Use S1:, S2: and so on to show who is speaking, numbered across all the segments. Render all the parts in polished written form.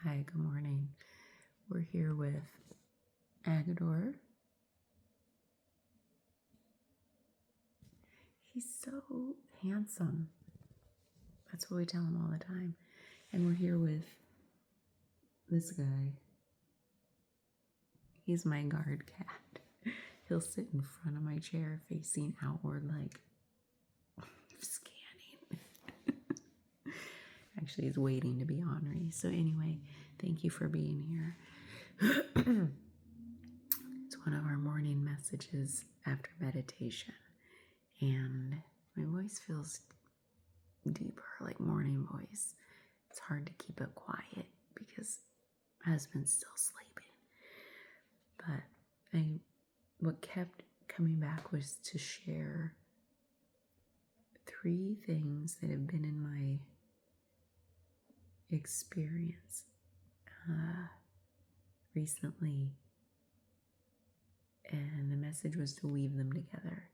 S1: Hi, good morning. We're here with Agador. He's so handsome. That's what we tell him all the time. And we're here with this guy. He's my guard cat. He'll sit in front of my chair facing outward like scanning. Actually, he's waiting to be ornery. So anyway, thank you for being here. It's one of our morning messages after meditation. And my voice feels deeper, like morning voice. It's hard to keep it quiet because my husband's still sleeping. But what kept coming back was to share 3 things that have been in my experience recently. And the message was to weave them together.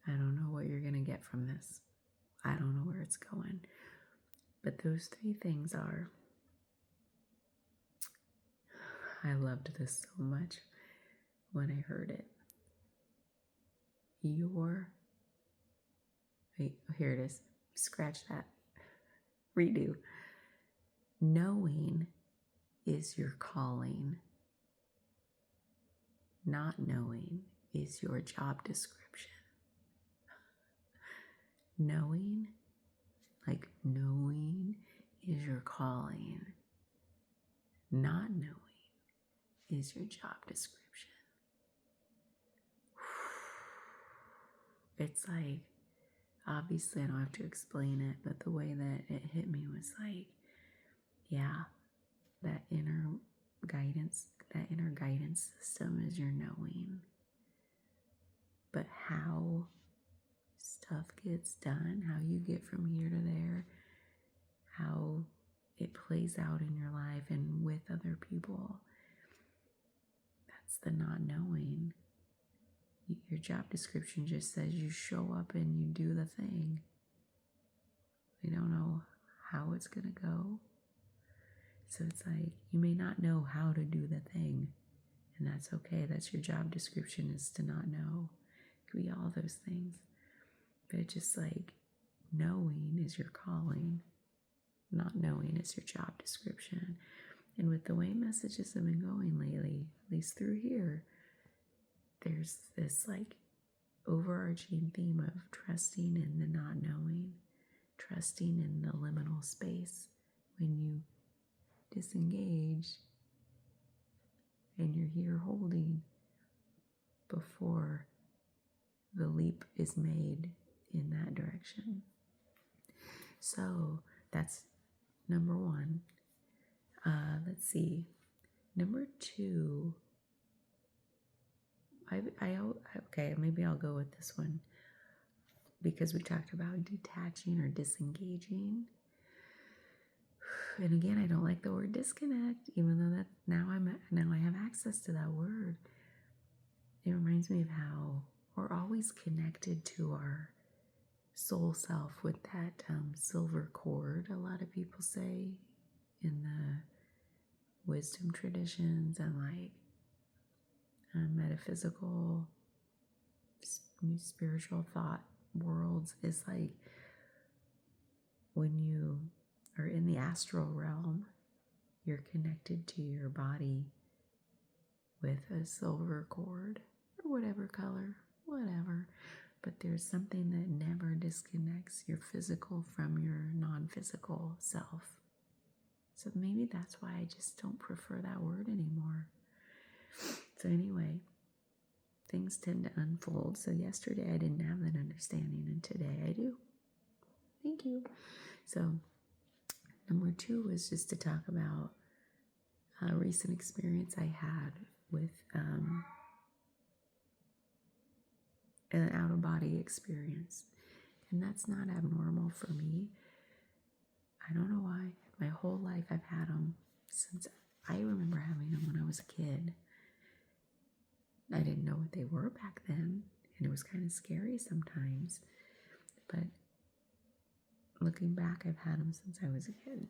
S1: I don't know what you're going to get from this. I don't know where it's going. But those 3 things are, I loved this so much when I heard it. Here it is. Scratch that. Redo. Knowing is your calling. Not knowing is your job description. Knowing is your calling. Not knowing is your job description. It's like, obviously I don't have to explain it, but the way that it hit me was like, yeah, that inner guidance system is your knowing. But how stuff gets done, how you get from here to there, how it plays out in your life and with other people, that's the not knowing. Your job description just says you show up and you do the thing. We don't know how it's going to go. So it's like, you may not know how to do the thing, and that's okay. That's your job description, is to not know. It could be all those things. But it's just like, knowing is your calling. Not knowing is your job description. And with the way messages have been going lately, at least through here, there's this like overarching theme of trusting in the not knowing, trusting in the liminal space when you disengage and you're here holding before the leap is made in that direction. So that's number 1. Let's see. Number 2, okay, maybe I'll go with this one because we talked about detaching or disengaging. And again, I don't like the word disconnect, even though that now I have access to that word. It reminds me of how we're always connected to our soul self with that silver cord, a lot of people say in the wisdom traditions and like metaphysical, spiritual thought worlds, is like when you are in the astral realm, you're connected to your body with a silver cord or whatever color, whatever. But there's something that never disconnects your physical from your non-physical self. So maybe that's why I just don't prefer that word anymore. So anyway, things tend to unfold. So yesterday I didn't have that understanding, and today I do. Thank you. So number 2 was just to talk about a recent experience I had with an out-of-body experience. And that's not abnormal for me. I don't know why. My whole life I've had them since I remember having them when I was a kid. I didn't know what they were back then, and it was kind of scary sometimes. But looking back, I've had them since I was a kid.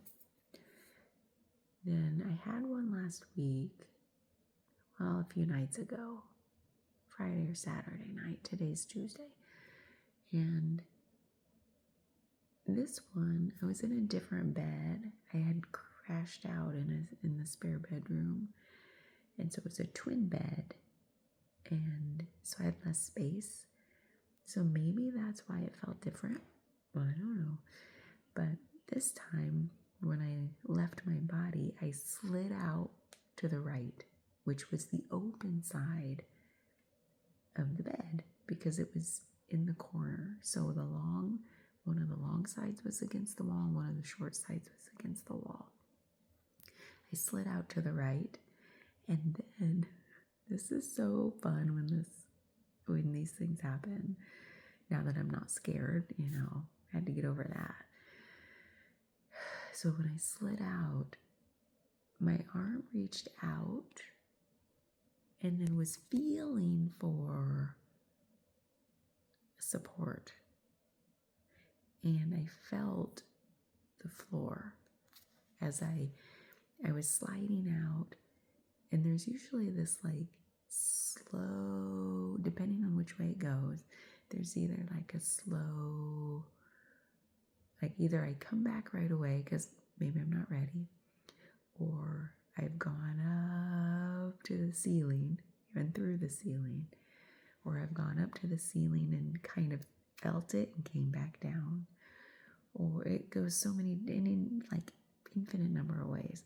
S1: Then I had one last week, well, a few nights ago, Friday or Saturday night. Today's Tuesday. And this one, I was in a different bed. I had crashed out in the spare bedroom. And so it was a twin bed. And so I had less space. So maybe that's why it felt different. Well, I don't know. But this time, when I left my body, I slid out to the right, which was the open side of the bed because it was in the corner. So one of the long sides was against the wall, and one of the short sides was against the wall. I slid out to the right, and then this is so fun when these things happen. Now that I'm not scared, I had to get over that. So when I slid out, my arm reached out and then was feeling for support. And I felt the floor as I was sliding out. And there's usually this like slow, depending on which way it goes, there's either like a slow, like either I come back right away because maybe I'm not ready, or I've gone up to the ceiling, even through the ceiling, or I've gone up to the ceiling and kind of felt it and came back down, or it goes so many, in like infinite number of ways.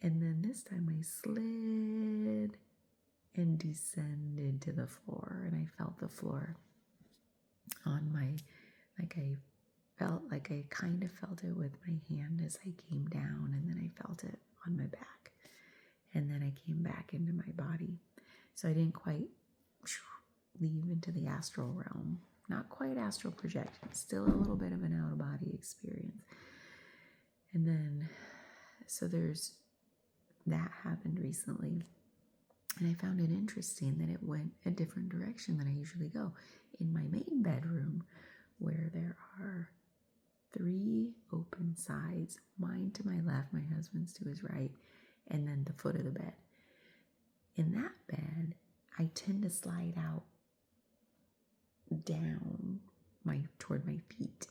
S1: And then this time I slid and descended to the floor, and I felt the floor on my, like I kind of felt it with my hand as I came down, and then I felt it on my back, and then I came back into my body. So I didn't quite leave into the astral realm, not quite astral projection, still a little bit of an out-of-body experience. And then, so that happened recently, and I found it interesting that it went a different direction than I usually go. In my main bedroom, where there are 3 open sides, mine to my left, my husband's to his right, and then the foot of the bed. In that bed, I tend to slide out down toward my feet.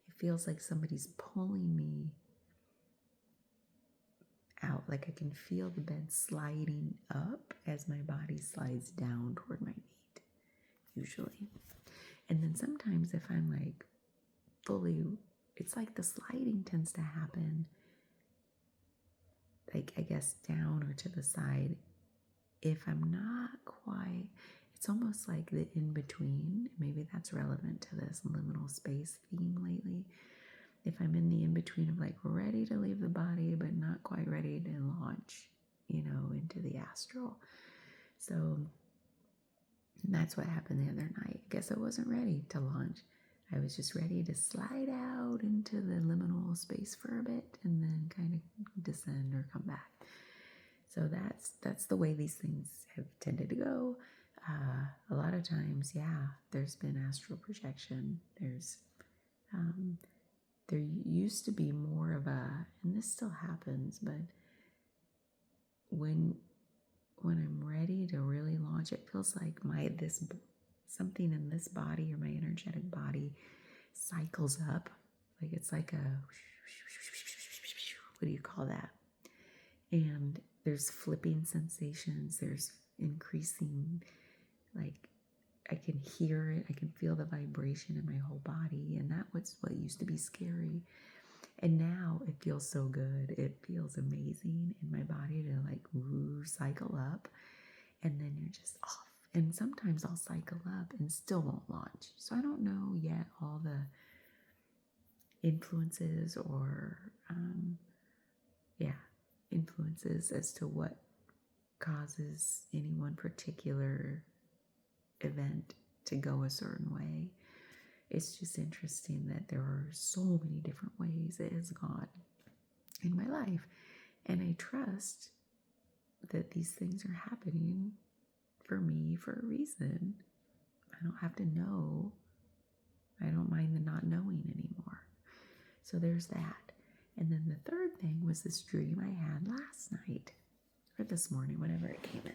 S1: It feels like somebody's pulling me out, like I can feel the bed sliding up as my body slides down toward my feet, usually. And then sometimes if I'm like fully, it's like the sliding tends to happen, like I guess down or to the side. If I'm not quite, it's almost like the in-between. Maybe that's relevant to this liminal space theme lately. If I'm in the in-between of like ready to leave the body, but not quite ready to launch, into the astral. So that's what happened the other night. I guess I wasn't ready to launch. I was just ready to slide out into the liminal space for a bit and then kind of descend or come back. So that's the way these things have tended to go. A lot of times, there's been astral projection. There used to be more of a, and this still happens, but when I'm ready to really launch, it feels like something in this body or my energetic body cycles up. Like it's like what do you call that? And there's flipping sensations. There's increasing, like I can hear it. I can feel the vibration in my whole body. And that was what used to be scary. And now it feels so good. It feels amazing in my body to like cycle up. And then you're just off. And sometimes I'll cycle up and still won't launch. So I don't know yet all the influences or, influences as to what causes any one particular event to go a certain way. It's just interesting that there are so many different ways it has gone in my life. And I trust that these things are happening for me for a reason. I don't have to know. I don't mind the not knowing anymore. So there's that. And then the third thing was this dream I had last night, or this morning, whenever it came in.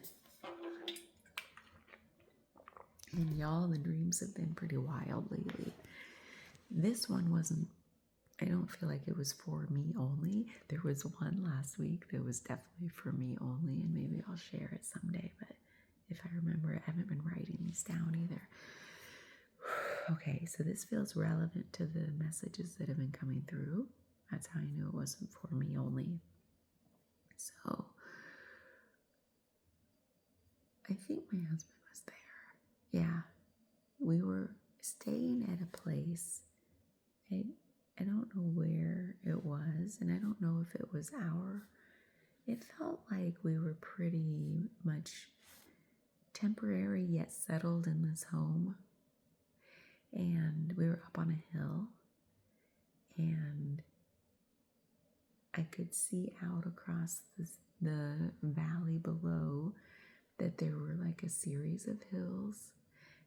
S1: And y'all, the dreams have been pretty wild lately. This one wasn't, I don't feel like it was for me only. There was one last week that was definitely for me only, and maybe I'll share it someday, but if I remember it, I haven't been writing these down either. Okay, so this feels relevant to the messages that have been coming through. That's how I knew it wasn't for me only. So, I think my husband was there. Yeah, we were staying at a place. I don't know where it was, and I don't know if it was it felt like we were pretty much temporary yet settled in this home. And we were up on a hill, and I could see out across the valley below that there were like a series of hills.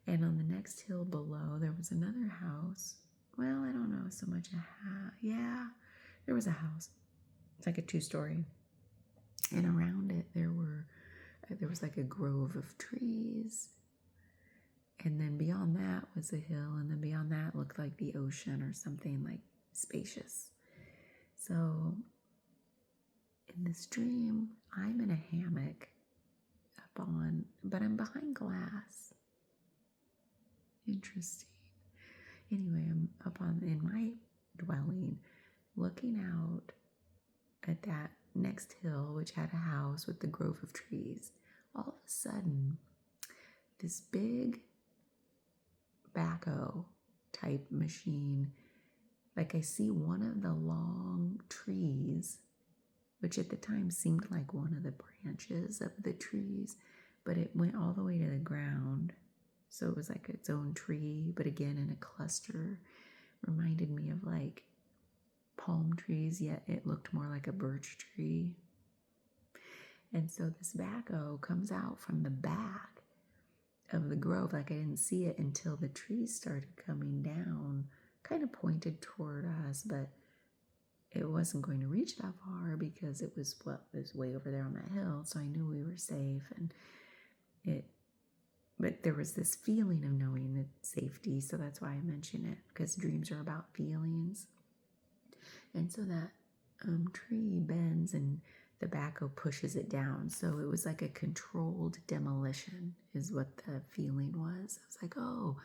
S1: And on the next hill below, there was another house. Well, I don't know so much a house. Yeah, there was a house. It's like a 2-story. And around it, there was like a grove of trees. And then beyond that was a hill. And then beyond that looked like the ocean or something like spacious. So in this dream, I'm in a hammock but I'm behind glass. Interesting. Anyway, I'm in my dwelling, looking out at that next hill, which had a house with the grove of trees. All of a sudden, this big backhoe type machine, like I see one of the long trees, which at the time seemed like one of the branches of the trees, but it went all the way to the ground. So it was like its own tree, but again in a cluster. Reminded me of like palm trees, yet it looked more like a birch tree. And so this backhoe comes out from the back of the grove. Like I didn't see it until the trees started coming down, kind of pointed toward us, but it wasn't going to reach that far because it was way over there on that hill. So I knew we were safe, but there was this feeling of knowing the safety. So that's why I mention it, because dreams are about feelings. And so that tree bends and the backhoe pushes it down. So it was like a controlled demolition is what the feeling was. I was like, oh,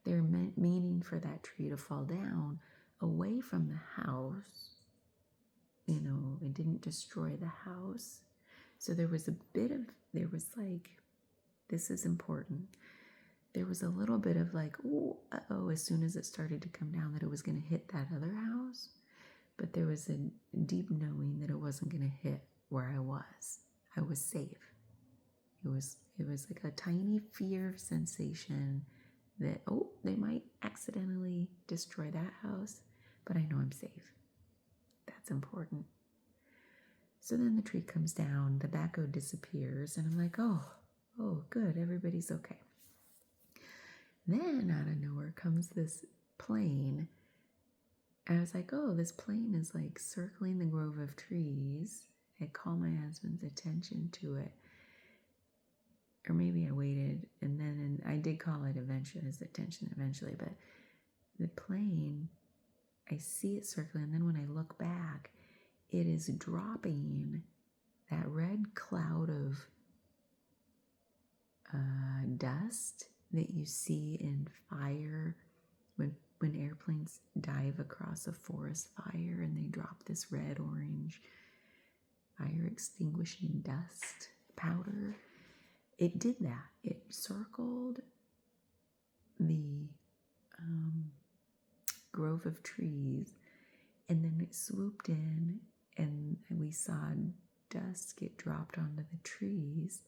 S1: they're meaning for that tree to fall down away from the house. You know, it didn't destroy the house. So there was this is important. There was a little bit of like, oh, as soon as it started to come down, that it was going to hit that other house. But there was a deep knowing that it wasn't going to hit where I was. I was safe. It was like a tiny fear sensation that, oh, they might accidentally destroy that house, but I know I'm safe. That's important. So then the tree comes down, the backhoe disappears, and I'm like, oh, good, everybody's okay. Then out of nowhere comes this plane. I was like, oh, this plane is like circling the grove of trees. I call my husband's attention to it. Or maybe I waited, and then I did call it his attention eventually, but the plane, I see it circling, and then when I look back, it is dropping that red cloud of dust that you see in fire when airplanes dive across a forest fire and they drop this red-orange fire extinguishing dust powder. It did that. It circled the grove of trees, and then it swooped in, and we saw dust get dropped onto the trees,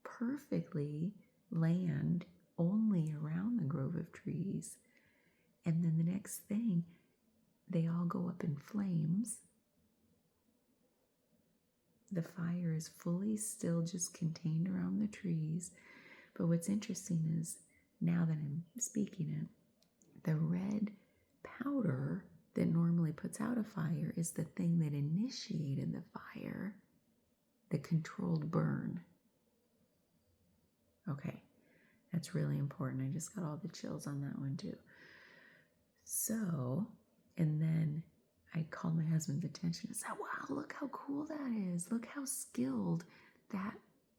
S1: perfectly land only around the grove of trees. And then the next thing, they all go up in flames. The fire is fully still just contained around the trees. But what's interesting is, now that I'm speaking it, the red powder that normally puts out a fire is the thing that initiated the fire, the controlled burn. Okay, that's really important. I just got all the chills on that one too. So, and then I called my husband's attention and said, wow, look how cool that is. Look how skilled that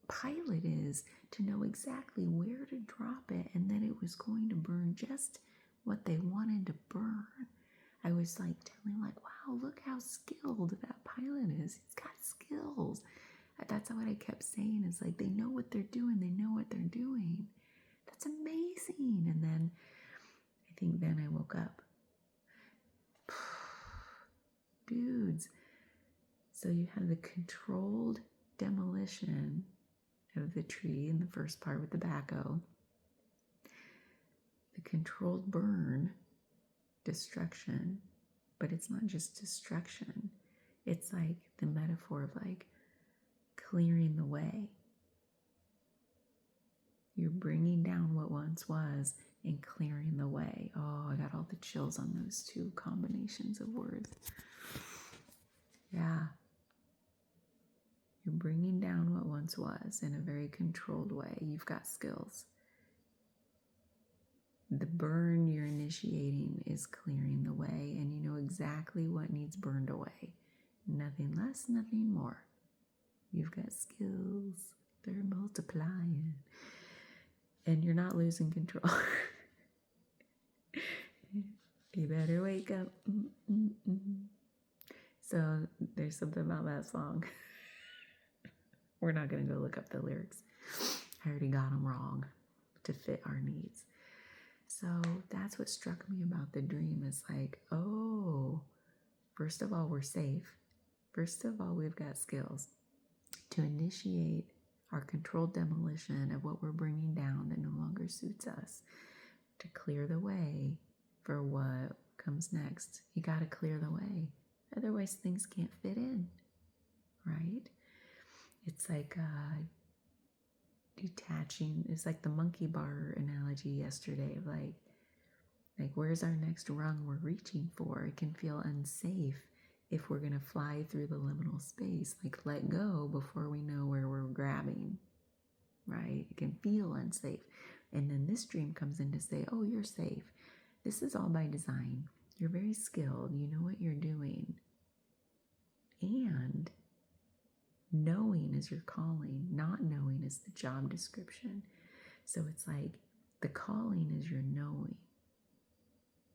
S1: pilot is to know exactly where to drop it and that it was going to burn just what they wanted to burn. I was like telling him, like, wow, look how skilled that pilot is. He's got skills. That's what I kept saying, is like, they know what they're doing. They know what they're doing. That's amazing. And then I think then I woke up. Dudes. So you have the controlled demolition of the tree in the first part with the backhoe, the controlled burn, destruction, but it's not just destruction. It's like the metaphor of like clearing the way. You're bringing down what once was and clearing the way. Oh, I got all the chills on those two combinations of words. Yeah. You're bringing down what once was in a very controlled way. You've got skills. The burn you're initiating is clearing the way, and you know exactly what needs burned away. Nothing less, nothing more. You've got skills. They're multiplying. And you're not losing control. You better wake up. So there's something about that song. We're not going to go look up the lyrics. I already got them wrong to fit our needs. So that's what struck me about the dream, is like, oh, first of all, we're safe. First of all, we've got skills to initiate our controlled demolition of what we're bringing down that no longer suits us, to clear the way for what comes next. You got to clear the way. Otherwise, things can't fit in, right? It's like detaching. It's like the monkey bar analogy yesterday. Like where's our next rung we're reaching for? It can feel unsafe if we're going to fly through the liminal space. Like, let go before we know where we're grabbing, right? It can feel unsafe. And then this dream comes in to say, oh, you're safe. This is all by design. You're very skilled. You know what you're doing. And knowing is your calling. Not knowing is the job description. So it's like the calling is your knowing.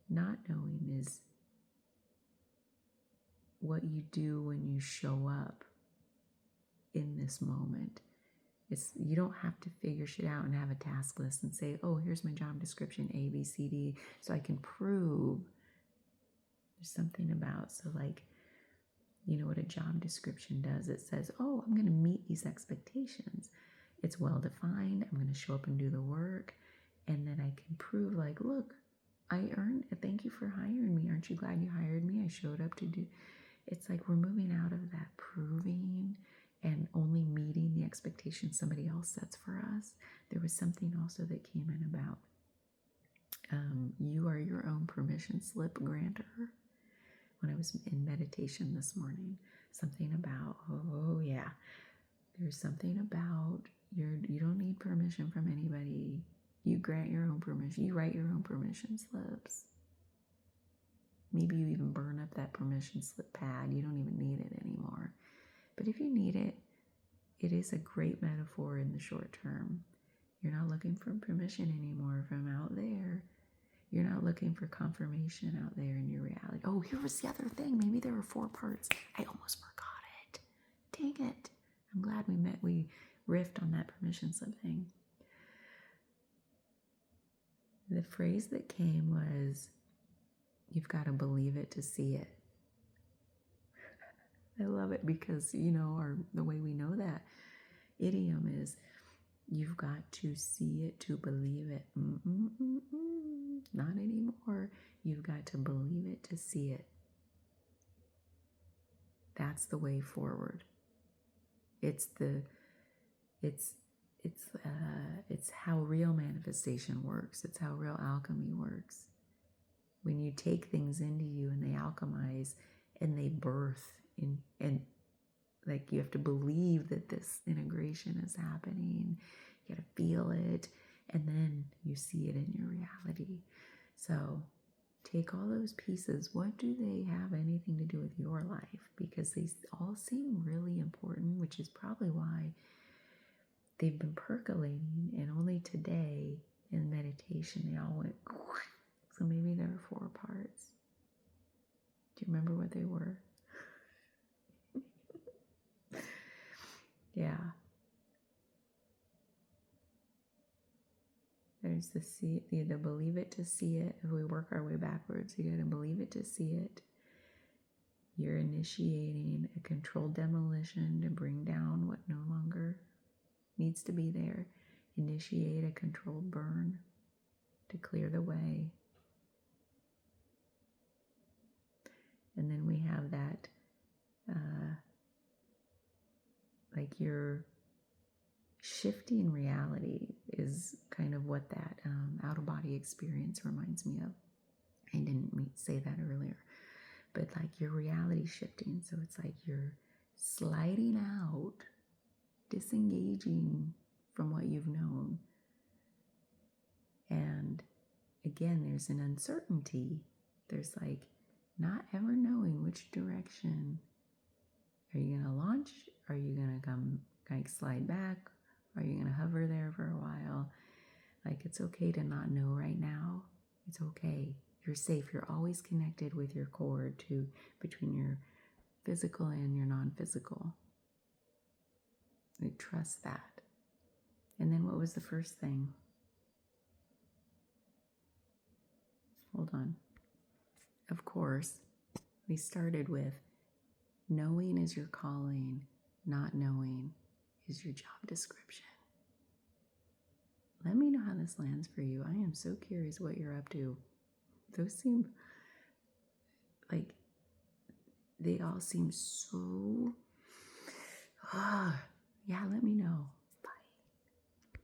S1: Not knowing is what you do when you show up in this moment. You don't have to figure shit out and have a task list and say, oh, here's my job description, A, B, C, D, so I can prove. There's something about, so like, you know what a job description does? It says, oh, I'm going to meet these expectations. It's well defined. I'm going to show up and do the work. And then I can prove, like, look, I earned it. Thank you for hiring me. Aren't you glad you hired me? I showed up to do. It's like we're moving out of that proving and only meeting the expectations somebody else sets for us. There was something also that came in about you are your own permission slip grantor. When I was in meditation this morning, something about, oh yeah, there's something about you don't need permission from anybody. You grant your own permission. You write your own permission slips. Maybe you even burn up that permission slip pad. You don't even need it anymore. But if you need it, it is a great metaphor in the short term. You're not looking for permission anymore from out there. You're not looking for confirmation out there in your reality. Oh, here was the other thing. Maybe there were 4 parts. I almost forgot it. Dang it. I'm glad we riffed on that permission slip thing. The phrase that came was, you've got to believe it to see it. I love it because, you know, the way we know that idiom is, you've got to see it to believe it. Not anymore. You've got to believe it to see it. That's the way forward. It's how real manifestation works. It's how real alchemy works. when you take things into you and they alchemize and they birth and like you have to believe that this integration is happening. You got to feel it, and then you see it in your reality. So take all those pieces. What do they have anything to do with your life? Because they all seem really important, which is probably why they've been percolating. And only today in meditation, they all went. So maybe there are 4 parts. Do you remember what they were? Yeah. There's the see, the believe it to see it. If we work our way backwards, you got to believe it to see it. You're initiating a controlled demolition to bring down what no longer needs to be there. Initiate a controlled burn to clear the way. And then we have that, like your shifting reality is kind of what that out-of-body experience reminds me of. I didn't say that earlier, but like your reality shifting. So it's like you're sliding out, disengaging from what you've known. And again, there's an uncertainty. There's like not ever knowing which direction. Are you going to launch? Are you going to come like slide back? Are you going to hover there for a while? Like it's okay to not know right now. It's okay. You're safe. You're always connected with your core to between your physical and your non-physical. We trust that. And then what was the first thing? Hold on. Of course, we started with knowing is your calling, not knowing is your job description. Let me know how this lands for you. I am so curious what you're up to. Those seem like they all seem so, yeah, let me know.